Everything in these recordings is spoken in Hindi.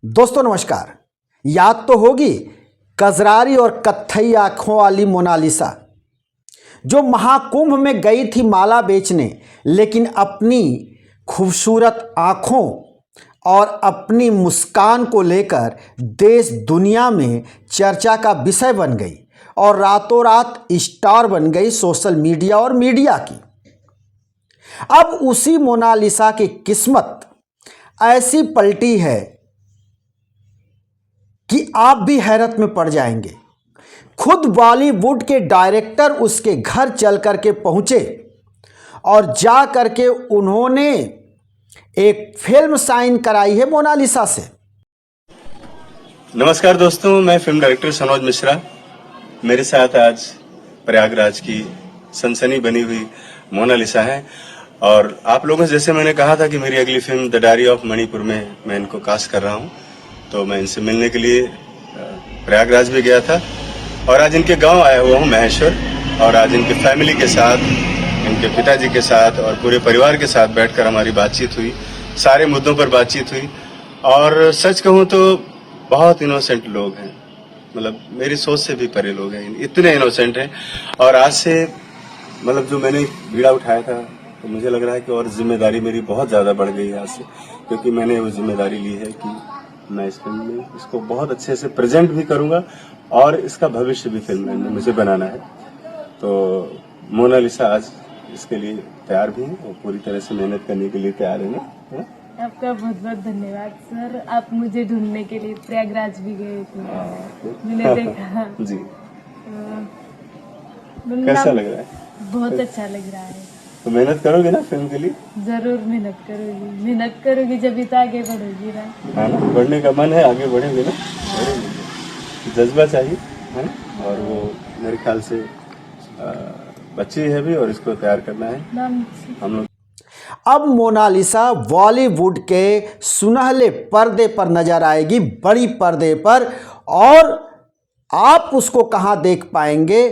दोस्तों नमस्कार। याद तो होगी कजरारी और कत्थई आंखों वाली मोनालिसा, जो महाकुंभ में गई थी माला बेचने, लेकिन अपनी खूबसूरत आंखों और अपनी मुस्कान को लेकर देश दुनिया में चर्चा का विषय बन गई और रातों रात स्टार बन गई सोशल मीडिया और मीडिया की। अब उसी मोनालिसा की किस्मत ऐसी पलटी है कि आप भी हैरत में पड़ जाएंगे। खुद बॉलीवुड के डायरेक्टर उसके घर चल करके पहुंचे और जा करके उन्होंने एक फिल्म साइन कराई है मोनालिसा से। नमस्कार दोस्तों, मैं फिल्म डायरेक्टर सनोज मिश्रा। मेरे साथ आज प्रयागराज की सनसनी बनी हुई मोनालिसा है और आप लोगों से जैसे मैंने कहा था कि मेरी अगली film the diary of Manipur में मैं इनको कास्ट कर रहा हूं, तो मैं इनसे मिलने के लिए प्रयागराज भी गया था और आज इनके गांव आया हुआ हूं महेश्वर, और आज इनके फैमिली के साथ, इनके पिताजी के साथ और पूरे परिवार के साथ बैठकर हमारी बातचीत हुई। सारे मुद्दों पर बातचीत हुई और सच कहूं तो बहुत इनोसेंट लोग हैं, मतलब मेरी सोच से भी परे लोग हैं, इतने इनोसेंट हैं। और आज से मतलब जो मैंने बीड़ा उठाया था तो मुझे लग रहा है कि और जिम्मेदारी मेरी बहुत ज्यादा बढ़ गई है आज से, क्योंकि मैंने वो जिम्मेदारी ली है कि मैं इस फिल्म में इसको बहुत अच्छे से प्रेजेंट भी करूंगा और इसका भविष्य भी फिल्म में मुझे बनाना है। तो मोनालिसा आज इसके लिए तैयार भी है और पूरी तरह से मेहनत करने के लिए तैयार है ना। आपका बहुत बहुत धन्यवाद सर। आप मुझे ढूंढने के लिए प्रयागराज भी गए थे, मैंने देखा जी। कैसा लग रहा है? बहुत अच्छा लग रहा है। तो मेहनत करोगे ना फिल्म के लिए? जरूर मेहनत करोगी जब तो आगे बढ़ोगी ना। हाँ ना, बढ़ने का मन है, आगे बढ़ेंगे ना। जज्बा चाहिए है ना, और वो मेरे ख्याल से बच्ची है भी और इसको तैयार करना है हम लोग। अब मोनालिसा बॉलीवुड के सुनहले पर्दे पर नजर आएगी, बड़ी पर्दे पर, और आप उसको कहां देख पाएंगे?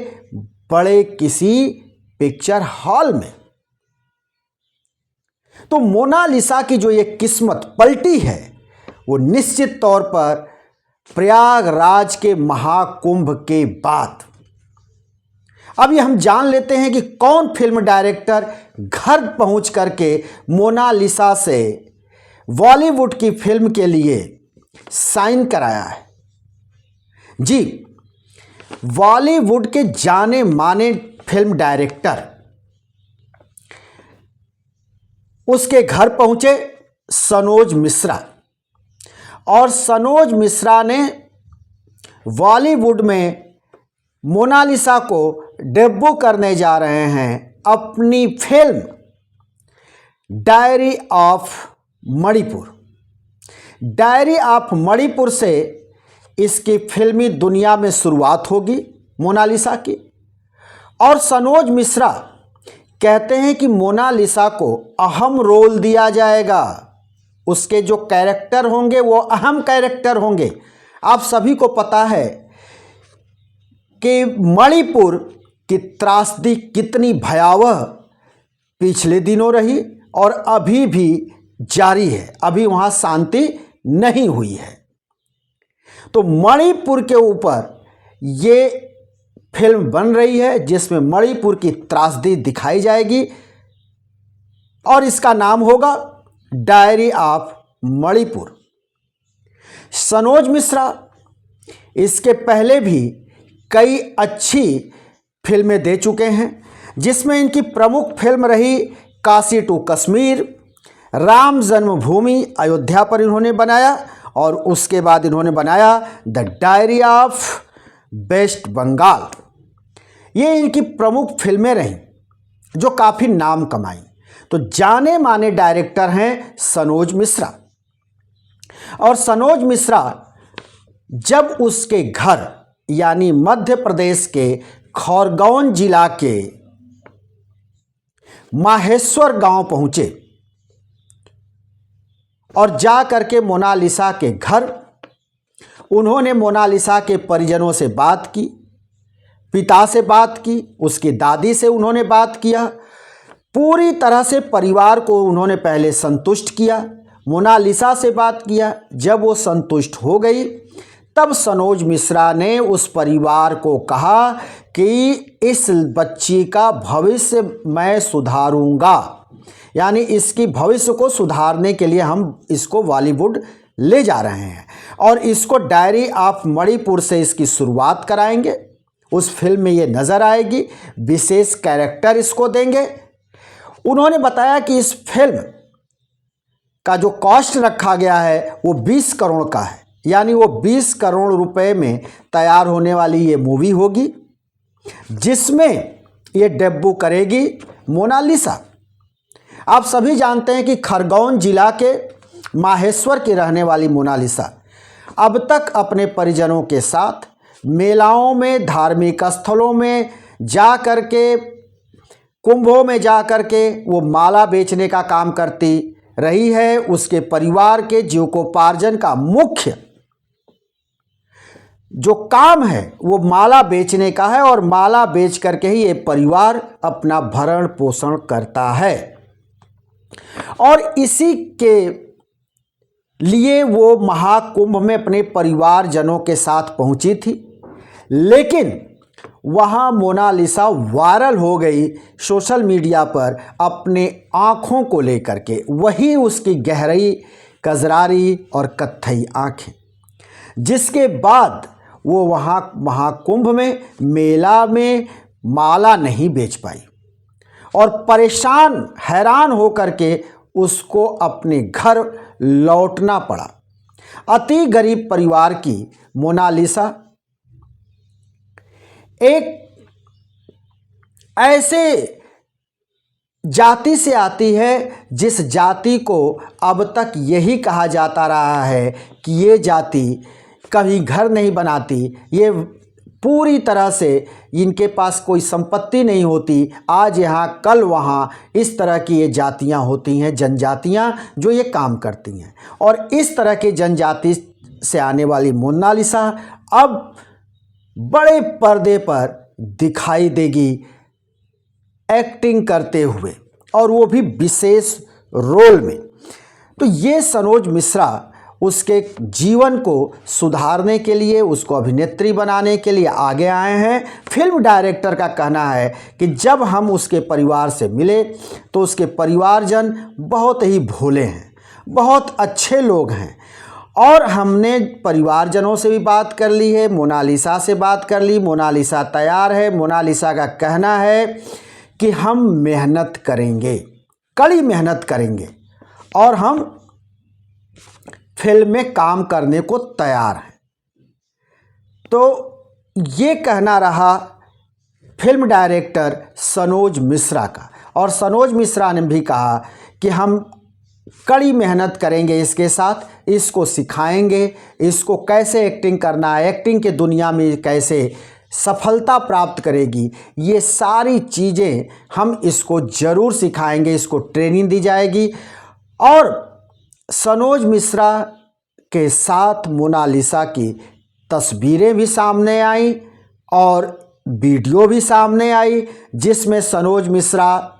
बड़े किसी पिक्चर हॉल में। तो मोनालिसा की जो ये किस्मत पलटी है वो निश्चित तौर पर प्रयागराज के महाकुंभ के बाद। अब ये हम जान लेते हैं कि कौन फिल्म डायरेक्टर घर पहुंच करके मोनालिसा से बॉलीवुड की फिल्म के लिए साइन कराया है। जी, बॉलीवुड के जाने माने फिल्म डायरेक्टर उसके घर पहुंचे सनोज मिश्रा, और सनोज मिश्रा ने बॉलीवुड में मोनालिसा को डेब्यू करने जा रहे हैं अपनी film diary of Manipur. Diary of Manipur से इसकी फिल्मी दुनिया में शुरुआत होगी मोनालिसा की। और सनोज मिश्रा कहते हैं कि मोनालिसा को अहम रोल दिया जाएगा, उसके जो कैरेक्टर होंगे वो अहम कैरेक्टर होंगे। आप सभी को पता है कि मणिपुर की त्रासदी कितनी भयावह पिछले दिनों रही और अभी भी जारी है, अभी वहाँ शांति नहीं हुई है। तो मणिपुर के ऊपर ये फिल्म बन रही है जिसमें मणिपुर की त्रासदी दिखाई जाएगी और इसका नाम होगा डायरी ऑफ मणिपुर। सनोज मिश्रा इसके पहले भी कई अच्छी फिल्में दे चुके हैं, जिसमें इनकी प्रमुख फिल्म रही काशी टू कश्मीर, राम जन्मभूमि अयोध्या पर इन्होंने बनाया, और उसके बाद इन्होंने बनाया the diary of West Bengal. ये इनकी प्रमुख फिल्में रहीं जो काफ़ी नाम कमाई। तो जाने माने डायरेक्टर हैं सनोज मिश्रा। और सनोज मिश्रा जब उसके घर यानी मध्य प्रदेश के खरगोन जिला के माहेश्वर गांव पहुंचे और जा करके मोनालिसा के घर उन्होंने मोनालिसा के परिजनों से बात की, पिता से बात की, उसकी दादी से उन्होंने बात किया। पूरी तरह से परिवार को उन्होंने पहले संतुष्ट किया, मोनालिसा से बात किया। जब वो संतुष्ट हो गई तब सनोज मिश्रा ने उस परिवार को कहा कि इस बच्ची का भविष्य मैं सुधारूंगा, यानी इसकी भविष्य को सुधारने के लिए हम इसको बॉलीवुड ले जा रहे हैं और इसको डायरी ऑफ मणिपुर से इसकी शुरुआत कराएंगे। उस फिल्म में ये नज़र आएगी, विशेष कैरेक्टर इसको देंगे। उन्होंने बताया कि इस फिल्म का जो कॉस्ट रखा गया है वो 20 करोड़ का है, यानी वो 20 करोड़ रुपए में तैयार होने वाली ये मूवी होगी, जिसमें ये डेब्यू करेगी मोनालिसा। आप सभी जानते हैं कि खरगोन जिला के माहेश्वर की रहने वाली मोनालिसा अब तक अपने परिजनों के साथ मेलाओं में, धार्मिक स्थलों में जा कर के, कुंभों में जा कर के वो माला बेचने का काम करती रही है। उसके परिवार के जीविकोपार्जन का मुख्य जो काम है वो माला बेचने का है और माला बेच करके ही ये परिवार अपना भरण पोषण करता है और इसी के लिए वो महाकुंभ में अपने परिवारजनों के साथ पहुंची थी। लेकिन वहाँ मोनालिसा वायरल हो गई सोशल मीडिया पर अपने आँखों को लेकर के, वही उसकी गहरी कजरारी और कत्थई आँखें, जिसके बाद वो वहाँ महाकुंभ में मेला में माला नहीं बेच पाई और परेशान हैरान होकर के उसको अपने घर लौटना पड़ा। अति गरीब परिवार की मोनालिसा एक ऐसे जाति से आती है जिस जाति को अब तक यही कहा जाता रहा है कि ये जाति कभी घर नहीं बनाती, ये पूरी तरह से इनके पास कोई संपत्ति नहीं होती, आज यहाँ कल वहाँ, इस तरह की ये जातियाँ होती हैं, जनजातियाँ जो ये काम करती हैं। और इस तरह के जनजाति से आने वाली मोनालिसा अब बड़े पर्दे पर दिखाई देगी एक्टिंग करते हुए, और वो भी विशेष रोल में। तो ये सनोज मिश्रा उसके जीवन को सुधारने के लिए, उसको अभिनेत्री बनाने के लिए आगे आए हैं। फिल्म डायरेक्टर का कहना है कि जब हम उसके परिवार से मिले तो उसके परिवारजन बहुत ही भोले हैं, बहुत अच्छे लोग हैं और हमने परिवारजनों से भी बात कर ली है, मोनालिसा से बात कर ली, मोनालिसा तैयार है। मोनालिसा का कहना है कि हम मेहनत करेंगे, कड़ी मेहनत करेंगे और हम फिल्म में काम करने को तैयार हैं। तो ये कहना रहा फिल्म डायरेक्टर सनोज मिश्रा का, और सनोज मिश्रा ने भी कहा कि हम कड़ी मेहनत करेंगे इसके साथ, इसको सिखाएंगे, इसको कैसे एक्टिंग करना है, एक्टिंग के दुनिया में कैसे सफलता प्राप्त करेगी, ये सारी चीज़ें हम इसको ज़रूर सिखाएंगे, इसको ट्रेनिंग दी जाएगी। और सनोज मिश्रा के साथ मोनालिसा की तस्वीरें भी सामने आई और वीडियो भी सामने आई, जिसमें सनोज मिश्रा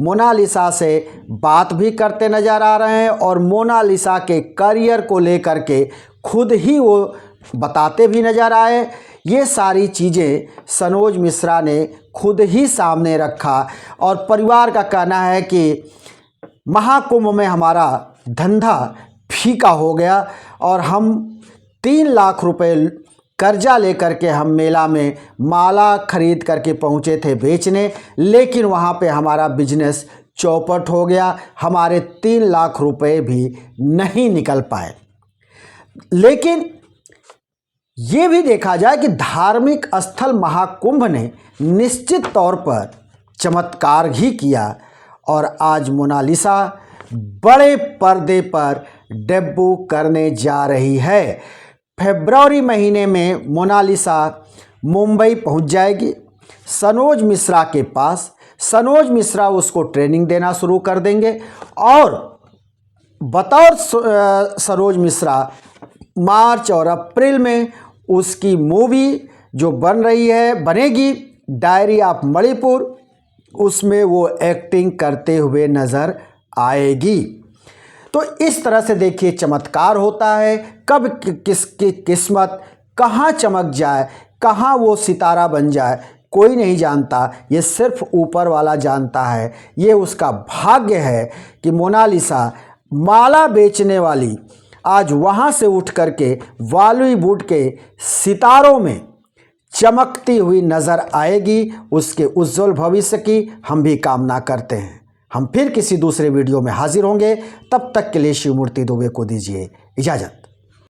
मोनालिसा से बात भी करते नज़र आ रहे हैं और मोनालिसा के करियर को लेकर के खुद ही वो बताते भी नज़र आए। ये सारी चीज़ें सनोज मिश्रा ने खुद ही सामने रखा और परिवार का कहना है कि महाकुंभ में हमारा धंधा फीका हो गया और हम 3 लाख रुपए कर्जा लेकर के हम मेला में माला खरीद करके पहुँचे थे बेचने, लेकिन वहाँ पे हमारा बिजनेस चौपट हो गया, हमारे 3 लाख रुपए भी नहीं निकल पाए। लेकिन ये भी देखा जाए कि धार्मिक स्थल महाकुंभ ने निश्चित तौर पर चमत्कार ही किया और आज मोनालिसा बड़े पर्दे पर डेब्यू करने जा रही है। फरवरी महीने में मोनालिसा मुंबई पहुंच जाएगी सनोज मिश्रा के पास। सनोज मिश्रा उसको ट्रेनिंग देना शुरू कर देंगे और बतौर सनोज मिश्रा मार्च और अप्रैल में उसकी मूवी जो बनेगी डायरी ऑफ मणिपुर, उसमें वो एक्टिंग करते हुए नज़र आएगी। तो इस तरह से देखिए चमत्कार होता है, कब किसकी किस्मत कहाँ चमक जाए, कहाँ वो सितारा बन जाए, कोई नहीं जानता, ये सिर्फ ऊपर वाला जानता है। ये उसका भाग्य है कि मोनालिसा माला बेचने वाली आज वहाँ से उठ करके बॉलीवुड के सितारों में चमकती हुई नज़र आएगी। उसके उज्जवल भविष्य की हम भी कामना करते हैं। हम फिर किसी दूसरे वीडियो में हाजिर होंगे, तब तक के लिए शिवमूर्ति दुबे को दीजिए इजाज़त।